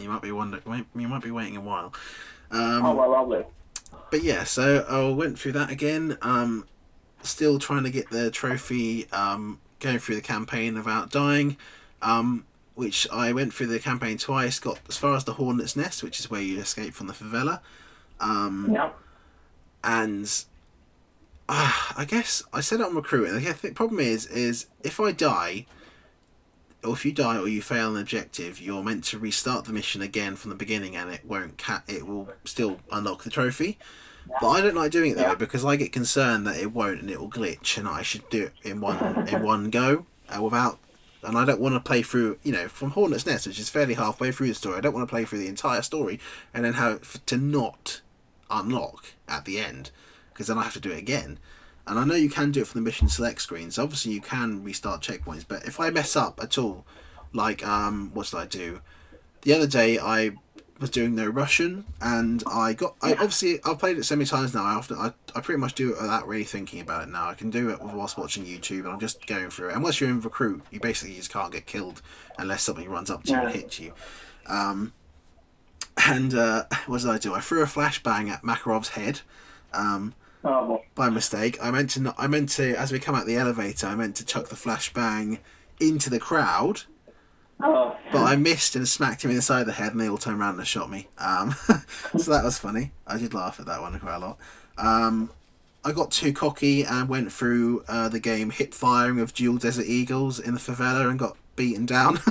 You might be waiting a while. Oh well, I'll live. But yeah, so I went through that again. Still trying to get the trophy. Going through the campaign without dying. Which I went through the campaign twice. Got as far as the Hornet's Nest, which is where you escape from the favela. And I guess I said it on recruiting. The problem is if I die, or if you die or you fail an objective, you're meant to restart the mission again from the beginning, and it won't. It will still unlock the trophy. But I don't like doing it that way because I get concerned that it won't and it will glitch, and I should do it in one go without. And I don't want to play through, from Hornet's Nest, which is fairly halfway through the story. I don't want to play through the entire story and then have it to not unlock at the end, because then I have to do it again. And I know you can do it from the mission select screen, so obviously you can restart checkpoints. But if I mess up at all, like what did I do? The other day I was doing no Russian, and I've played it so many times now. I pretty much do it without really thinking about it now. I can do it whilst watching YouTube, and I'm just going through it. And once you're in recruit, you basically just can't get killed unless something runs up to you and hits you. What did I do? I threw a flashbang at Makarov's head. By mistake. I meant to, as we come out the elevator, I meant to chuck the flashbang into the crowd. But I missed and smacked him in the side of the head, and they all turned around and shot me. So that was funny. I did laugh at that one quite a lot. I got too cocky and went through the game hip firing of dual Desert Eagles in the favela and got beaten down.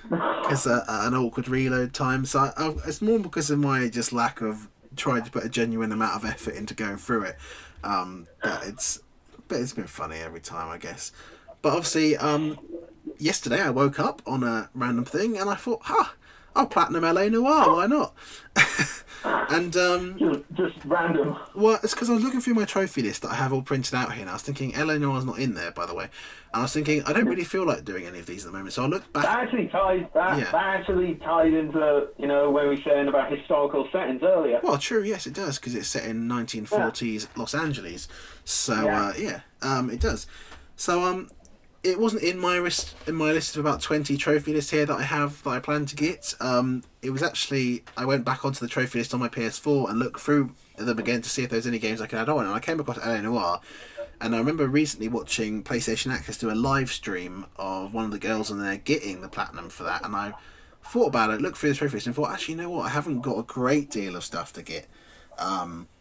Because an awkward reload time. So it's more because of my just lack of trying to put a genuine amount of effort into going through it. But it's been funny every time, I guess. But obviously, yesterday I woke up on a random thing and I thought, I'll platinum LA Noire, why not? And just random. Well, it's because I was looking through my trophy list that I have all printed out here, and I was thinking LA Noire's not in there, by the way. And I was thinking I don't really feel like doing any of these at the moment, so I looked back. That actually tied into when we were saying about historical settings earlier. Well, true, yes, it does, because it's set in 1940s Los Angeles. So it does. So it wasn't in my list of about 20 trophy lists here that I plan to get. It was actually, I went back onto the trophy list on my PS4 and looked through them again to see if there's any games I could add on, and I came across LA Noire. And I remember recently watching PlayStation Access do a live stream of one of the girls in there getting the platinum for that, and I thought about it, looked through the trophy list and thought, actually, you know what, I haven't got a great deal of stuff to get.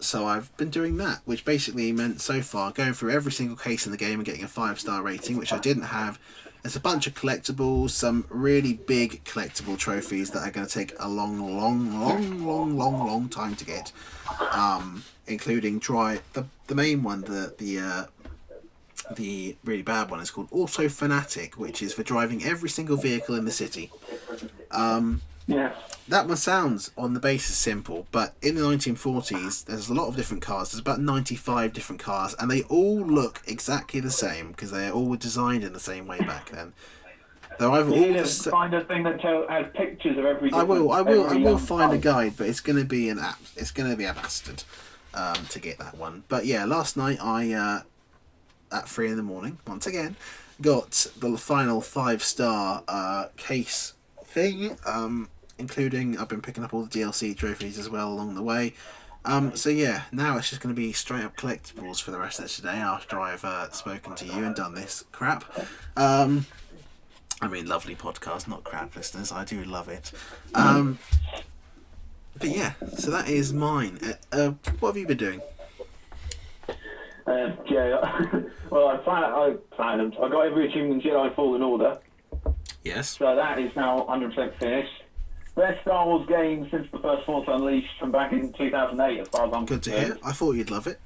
So I've been doing that, which basically meant so far going through every single case in the game and getting a 5-star rating, which I didn't have. There's a bunch of collectibles, some really big collectible trophies that are going to take a long time to get, including the main one, the really bad one is called Auto Fanatic, which is for driving every single vehicle in the city. That one sounds on the basis simple, but in the 1940s there's a lot of different cars. There's about 95 different cars, and they all look exactly the same because they all were designed in the same way back then. They're either all find a thing that has pictures of every. I will find a guide, but it's going to be a bastard. to get that one. But yeah, last night I at 3 a.m, once again, got the final 5-star case thing, including I've been picking up all the DLC trophies as well along the way. So yeah, now it's just going to be straight up collectibles for the rest of today after I've spoken to you and done this crap. I mean, lovely podcast, not crap, listeners. I do love it. But yeah, so that is mine. What have you been doing? Well, I planned. I got every achievement in Jedi Fallen Order. Yes. So that is now 100% finished. Best Star Wars game since the first Force Unleashed from back in 2008, as far as I'm Good to concerned. hear. I thought you'd love it.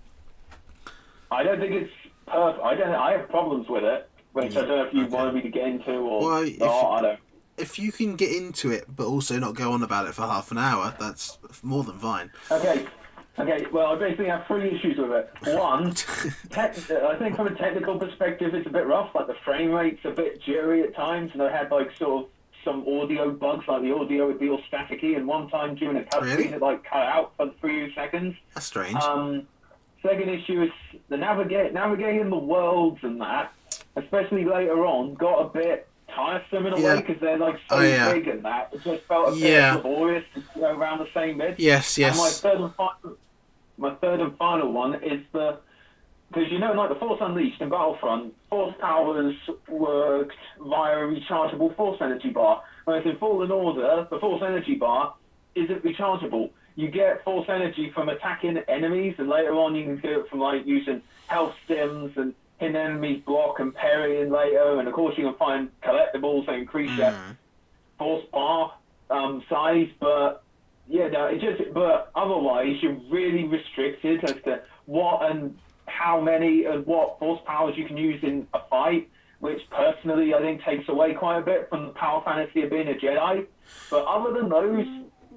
I don't think it's perfect. I have problems with it, which I don't know if you wanted me to get into or not. I don't. If you can get into it, but also not go on about it for half an hour, that's more than fine. Okay. Well, I basically have 3 issues with it. One, I think from a technical perspective, it's a bit rough. Like the frame rate's a bit jittery at times, and I had like sort of some audio bugs, like the audio would be all staticky, and one time during a cutscene it like cut out for 3 seconds. That's strange. Second issue is the navigating the worlds and that, especially later on, got a bit tiresome in a way because they're like so big and that. It just felt a bit laborious to go around the same bit. Yes. And my third and final one is because like the Force Unleashed in Battlefront, Force powers worked via a rechargeable Force energy bar, whereas in Fallen Order, the Force energy bar isn't rechargeable. You get Force energy from attacking enemies, and later on you can get it from like using health stims and hitting enemies block and parrying later, and of course you can find collectibles that increase your Force bar size, but but otherwise you're really restricted as to what and how many and what Force powers you can use in a fight, which personally I think takes away quite a bit from the power fantasy of being a Jedi. But other than those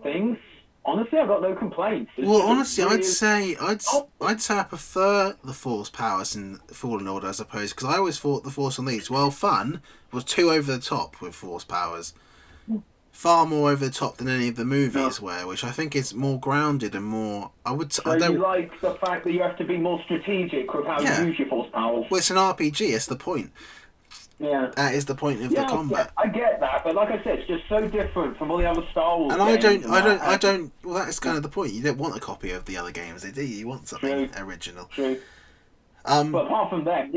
things, honestly, I've got no complaints. Honestly, I'd say I prefer the Force powers in Fallen Order as opposed, because I always thought the Force Unleashed, while fun, was too over the top with Force powers. Far more over the top than any of the movies were, which I think is more grounded and more. You like the fact that you have to be more strategic with how you use your Force powers. Well, it's an RPG. It's the point. Yeah, that is the point of the combat. I get that, but like I said, it's just so different from all the other Star Wars. And games I don't. Well, that is kind of the point. You don't want a copy of the other games, do you? You want something original. True. But apart from that,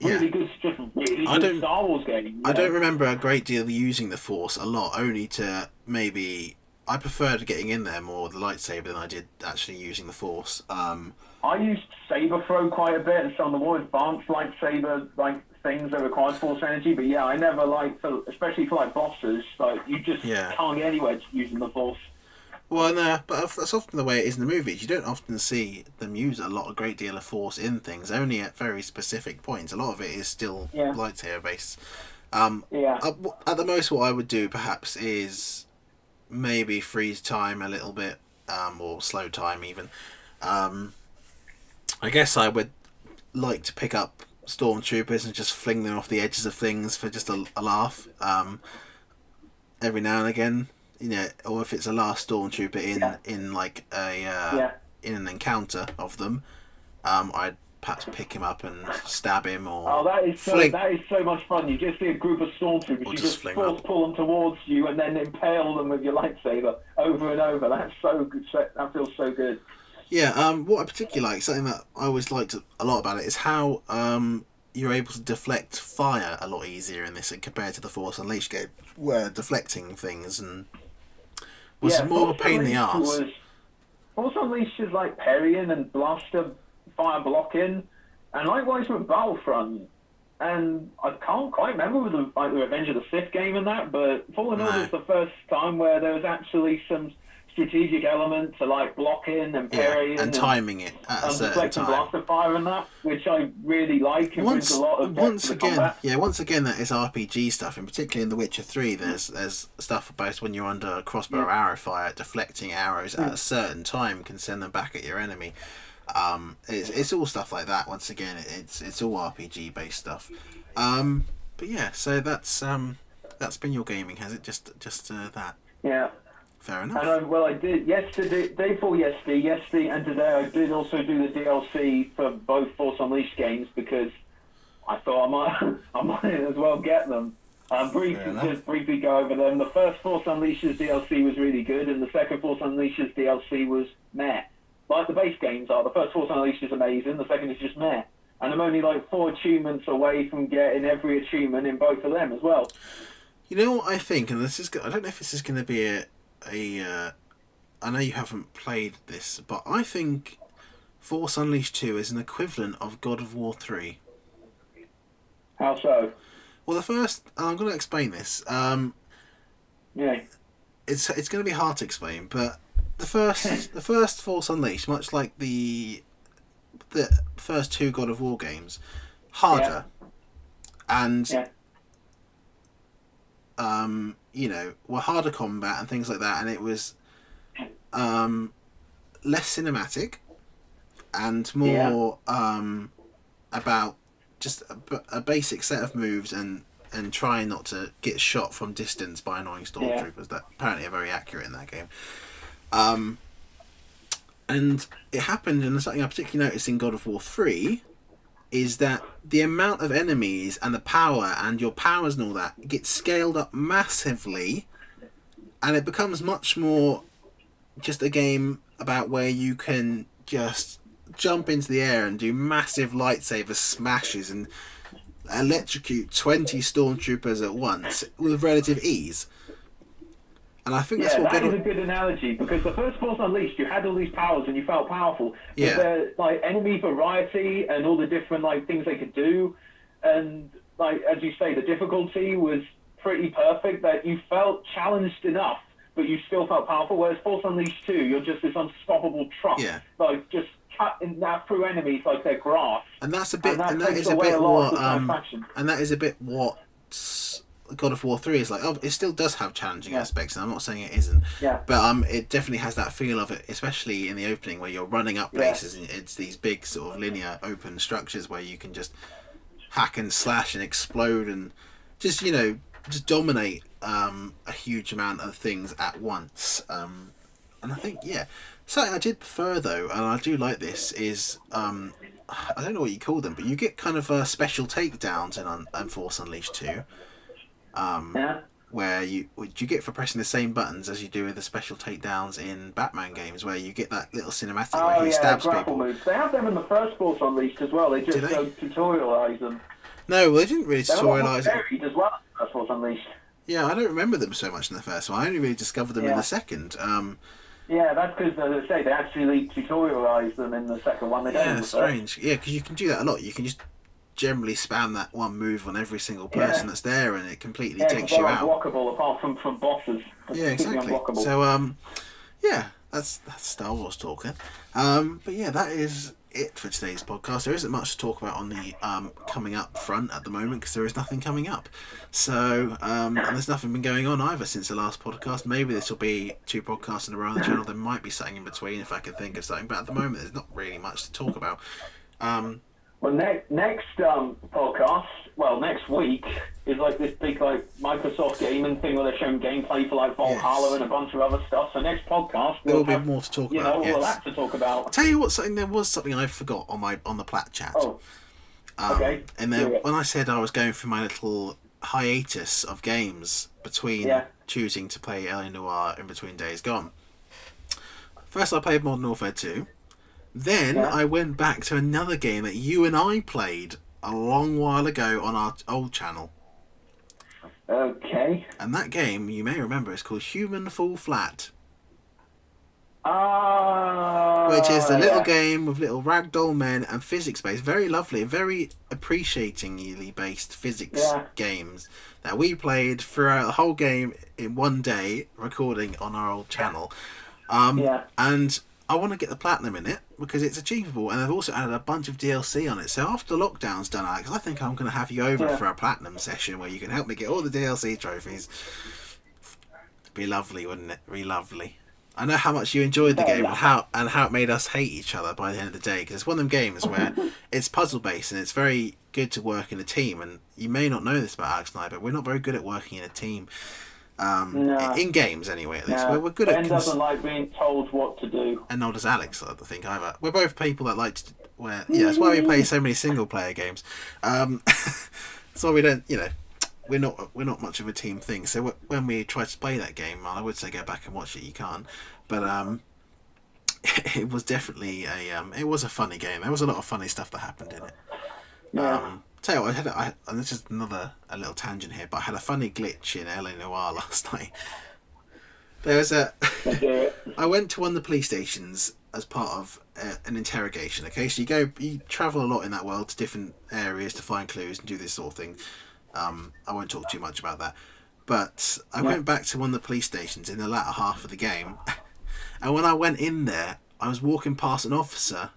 really good Star Wars game. I don't remember a great deal of using the Force a lot, only to maybe. I preferred getting in there more with the lightsaber than I did actually using the Force. I used saber throw quite a bit and some of the more advanced lightsaber things that require Force energy, but I never especially for bosses, you just can't get anywhere using the Force. Well, no, but that's often the way it is in the movies. You don't often see them use a great deal of Force in things, only at very specific points. A lot of it is still lightsaber based. At the most, what I would do perhaps is maybe freeze time a little bit, or slow time even. I guess I would like to pick up stormtroopers and just fling them off the edges of things for just a laugh, every now and again. Or if it's a last stormtrooper in like in an encounter of them, I'd perhaps pick him up and stab him or. That is so much fun. You just see a group of stormtroopers, you just force pull them towards you and then impale them with your lightsaber over and over. That's so good. That feels so good. Yeah. What I particularly like, something that I always liked a lot about it, is how you're able to deflect fire a lot easier in this compared to the Force Unleashed game, where deflecting things and was more of a pain in the arse. Force Unleashed is like parrying and blaster fire blocking, and likewise with Battlefront. And I can't quite remember with the Revenge of the Sith game and that, but Fallen Order is the first time where there was actually some strategic element to blocking and parrying and timing it at a certain time. Blaster fire and that, which I really like. And brings a lot of once again, that is RPG stuff, and particularly in The Witcher 3, there's stuff about when you're under crossbow arrow fire, deflecting arrows at a certain time can send them back at your enemy. It's all stuff like that. Once again, it's all RPG based stuff. But yeah, so that's been your gaming, has it? Just that. Yeah. Fair enough. And I did yesterday, day before yesterday, and today I did also do the DLC for both Force Unleashed games because I thought I might as well get them. Briefly go over them. The first Force Unleashed DLC was really good, and the second Force Unleashed DLC was meh. Like the base games are. The first Force Unleashed is amazing. The second is just meh. And I'm only like 4 achievements away from getting every achievement in both of them as well. You know what I think, and I don't know if this is going to be I know you haven't played this, but I think Force Unleashed 2 is an equivalent of God of War 3. How so? Well, the first, I'm going to explain this. Yeah. It's going to be hard to explain, but the first Force Unleashed, much like the first 2 God of War games, harder, and were harder combat and things like that, and it was less cinematic and more about just a basic set of moves and trying not to get shot from distance by annoying stormtroopers that apparently are very accurate in that game. And it happened, and something I particularly noticed in God of War 3 is that the amount of enemies and the power and your powers and all that gets scaled up massively, and it becomes much more just a game about where you can just jump into the air and do massive lightsaber smashes and electrocute 20 stormtroopers at once with relative ease. And I think that's what that is a good analogy, because the first Force Unleashed, you had all these powers and you felt powerful. Yeah. But like enemy variety and all the different like things they could do, and like as you say, the difficulty was pretty perfect. That you felt challenged enough, but you still felt powerful. Whereas Force Unleashed 2, you're just this unstoppable truck, like just cutting that through enemies like they're grass. And that's a bit, and that is a bit what God of War 3 is like. Oh, it still does have challenging aspects, and I'm not saying it isn't. Yeah. But it definitely has that feel of it, especially in the opening where you're running up places and it's these big sort of linear open structures where you can just hack and slash and explode and just dominate a huge amount of things at once. And I think something I did prefer though, and I do like this, is I don't know what you call them, but you get kind of special takedowns in Force Unleashed 2. Where you get for pressing the same buttons as you do with the special takedowns in Batman games, where you get that little cinematic where he stabs people. Moves. They have them in the first Force Unleashed as well. They just don't tutorialise them. No, well, they didn't really tutorialise it. As well, as Force Unleashed. Yeah, I don't remember them so much in the first one. I only really discovered them in the second. Yeah, that's because, as I say, they actually tutorialise them in the second one. They don't. Yeah, strange. Yeah, because you can do that a lot. You can just generally spam that one move on every single person that's there, and it completely takes you out. Unblockable apart from bosses. Yeah, exactly. Unblockable. So that's Star Wars talk then. But yeah, that is it for today's podcast. There isn't much to talk about on the coming up front at the moment because there is nothing coming up. So and there's nothing been going on either since the last podcast. Maybe this will be 2 podcasts in a row on the channel. There might be something in between if I can think of something, but at the moment there's not really much to talk about. Well, next podcast, next week is like this big like Microsoft gaming thing where they're showing gameplay for like Valhalla and a bunch of other stuff. So next podcast there will be more to talk about. All of that to talk about. I'll tell you what, there was something I forgot on the Plat chat. Oh, okay. And then when I said I was going through my little hiatus of games between choosing to play L.A. Noire in between Days Gone. First, I played Modern Warfare 2. Then I went back to another game that you and I played a long while ago on our old channel. Okay. And that game, you may remember, is called Human Fall Flat. Which is a little game with little ragdoll men and physics-based, very lovely, very appreciatingly based physics games that we played throughout the whole game in one day, recording on our old channel. And I want to get the platinum in it because it's achievable, and they've also added a bunch of DLC on it. So after lockdown's done, Alex, I think I'm going to have you over for a platinum session where you can help me get all the DLC trophies. It'd be lovely, wouldn't it? Be lovely. I know how much you enjoyed the game and how it made us hate each other by the end of the day, because it's one of them games where it's puzzle based and it's very good to work in a team. And you may not know this about Alex and I, but we're not very good at working in a team. No. In games anyway, at least. No. We're good Ben at... doesn't like being told what to do. And nor does Alex, I think, either. We're both people that like to... that's why we play so many single-player games. That's why we don't, we're not much of a team thing. So when we try to play that game, I would say go back and watch it. You can't. But it was definitely it was a funny game. There was a lot of funny stuff that happened in it. Yeah. Tell you what, and this is a little tangent here, but I had a funny glitch in LA Noire last night. There was I went to one of the police stations as part of an interrogation. Okay, so you travel a lot in that world to different areas to find clues and do this sort of thing. I won't talk too much about that, but I went back to one of the police stations in the latter half of the game, and when I went in there, I was walking past an officer.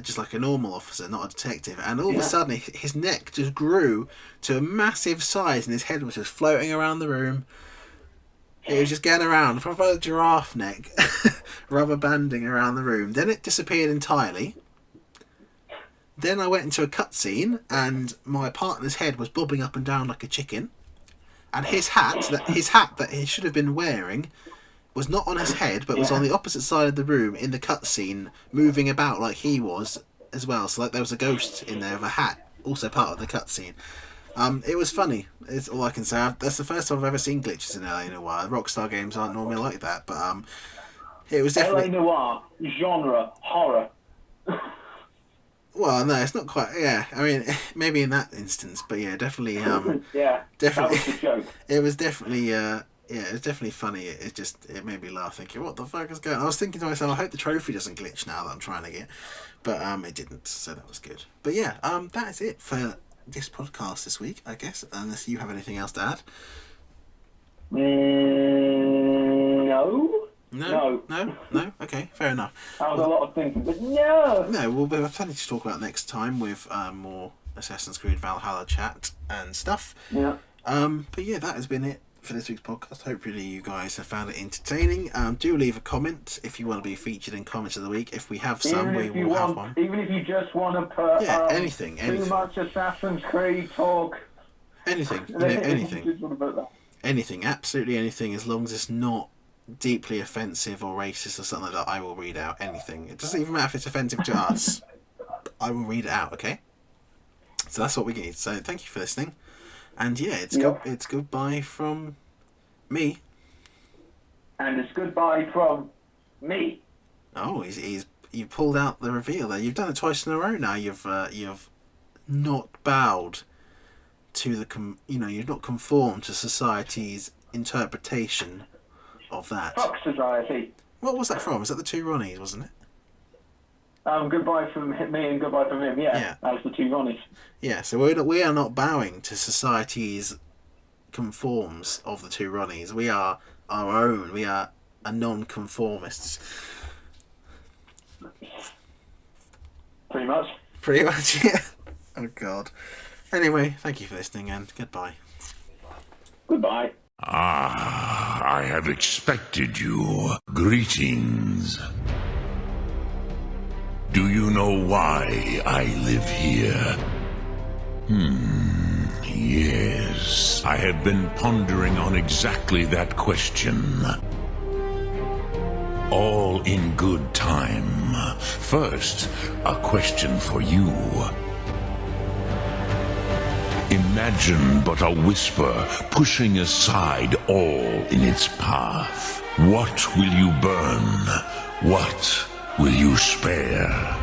Just like a normal officer, not a detective, and all of a sudden his neck just grew to a massive size and his head was just floating around the room. It was just getting around, proper a giraffe neck, rubber banding around the room. Then it disappeared entirely. Then I went into a cutscene and my partner's head was bobbing up and down like a chicken, and his hat that he should have been wearing was not on his head, but was on the opposite side of the room in the cutscene, moving about like he was as well. So like there was a ghost in there with a hat, also part of the cutscene. It was funny. It's all I can say. That's the first time I've ever seen glitches in LA Noire. Rockstar games aren't normally like that, but it was definitely LA Noire genre horror. Well, no, it's not quite. Yeah, I mean, maybe in that instance, but yeah, definitely. Yeah, definitely. That was the joke. It was definitely. Yeah, it was definitely funny. It made me laugh, thinking, what the fuck is going on? I was thinking to myself, I hope the trophy doesn't glitch now that I'm trying to get. But it didn't, so that was good. But yeah, that is it for this podcast this week, I guess, unless you have anything else to add. No. No? Okay, fair enough. That was a lot of thinking, but no! No, we'll have plenty to talk about next time with more Assassin's Creed Valhalla chat and stuff. Yeah. But yeah, that has been it for this week's podcast. Hopefully you guys have found it entertaining. Do leave a comment if you want to be featured in Comments of the Week. If we have some, we will have one. Even if you just want to put anything. Too much Assassin's Creed talk. Anything. Anything. Just want to put that. Anything. Absolutely anything. As long as it's not deeply offensive or racist or something like that, I will read out anything. It doesn't even matter if it's offensive to us. I will read it out, okay? So that's what we need. So thank you for listening. And yeah, it's goodbye from me. And it's goodbye from me. Oh, you pulled out the reveal there. You've done it twice in a row now. You've not bowed to the you've not conformed to society's interpretation of that. Fuck society. What was that from? Was that the two Ronnies, wasn't it? Goodbye from me and goodbye from him. Yeah. That was the two Ronnies. Yeah, so we are not bowing to society's conforms of the two Ronnies. We are our own. We are a non-conformists. Pretty much. Pretty much, yeah. Oh, God. Anyway, thank you for listening and goodbye. Goodbye. I have expected you. Greetings. Do you know why I live here? Yes. I have been pondering on exactly that question. All in good time. First, a question for you. Imagine but a whisper pushing aside all in its path. What will you burn? What will you spare?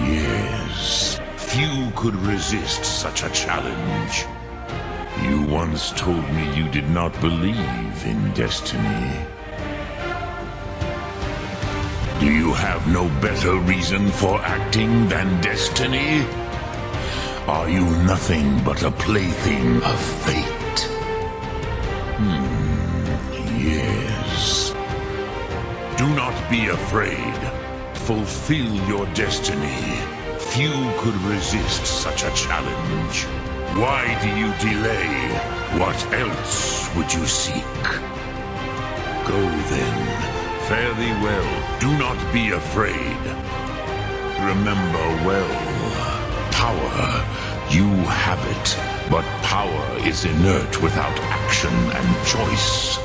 Yes. Few could resist such a challenge. You once told me you did not believe in destiny. Do you have no better reason for acting than destiny? Are you nothing but a plaything of fate? Yes. Do not be afraid. Fulfill your destiny. Few could resist such a challenge. Why do you delay? What else would you seek? Go then. Fare thee well. Do not be afraid. Remember well. power. You have it, but power is inert without action and choice.